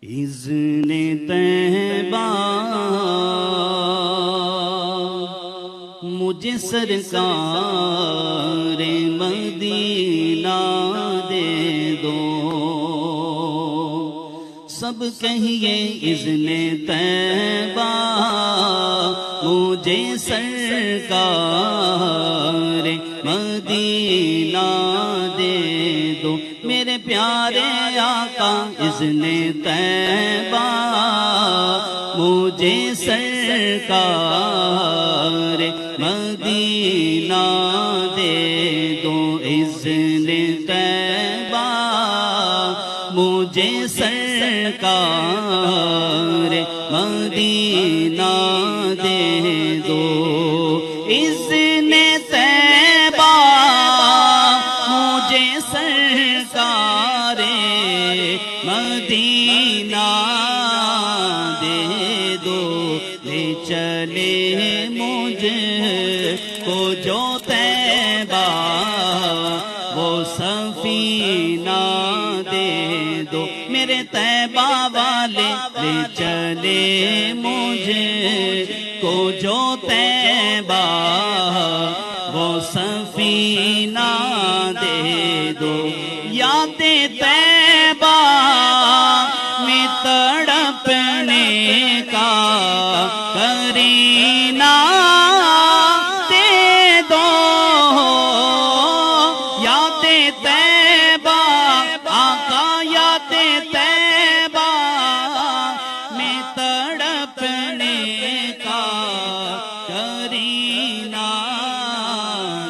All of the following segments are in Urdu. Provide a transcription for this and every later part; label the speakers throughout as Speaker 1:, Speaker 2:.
Speaker 1: اذن طیبہ مجھے سرکار مدینہ دے دو، سب کہیے اذن طیبہ مجھے سرکار مدینہ دے دو، میرے پیارے آقا اذن طیبہ مجھے سرکار مدینہ دے دو، اذن طیبہ مجھے سرکار مدینہ دے دو، اذن طیبہ مجھے سرکار مدینہ دے دو، لے چلے مجھ کو جو طیبہ وہ سفینہ دے دو، میرے طیبہ والے لے چلے مجھ کو جو طیبہ وہ سفینہ دے دو، یاد طیبہ میں تڑپنے کا کرینہ دے دو، یاد طیبہ آقا یاد طیبہ میں تڑپنے کا کرینہ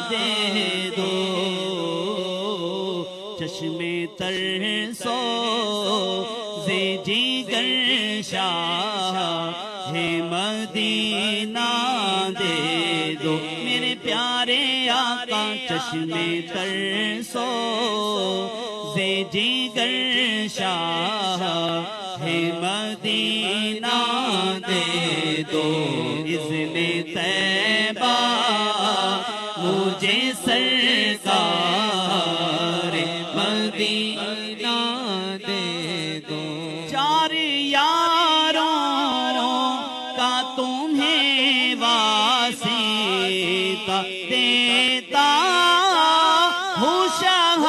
Speaker 1: دے دو، چشمے تر سو زے جگر شاہ مدینہ دے دو، میرے پیارے آقا چشمے تر سو زے جگر شاہ مدینہ دے دو، اذن طیبہ مجھے سرکار مدینہ دے دو، چار یاروں کا تمہیں واسطہ دیتا ہوں شاہ،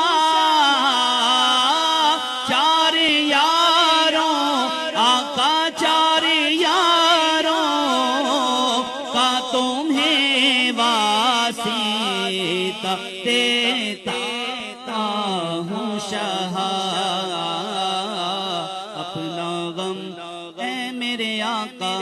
Speaker 1: چار یاروں آقا چار یاروں کا تمہیں واسطہ دیتا ہوں شاہ، اپنا غم اے میرے آقا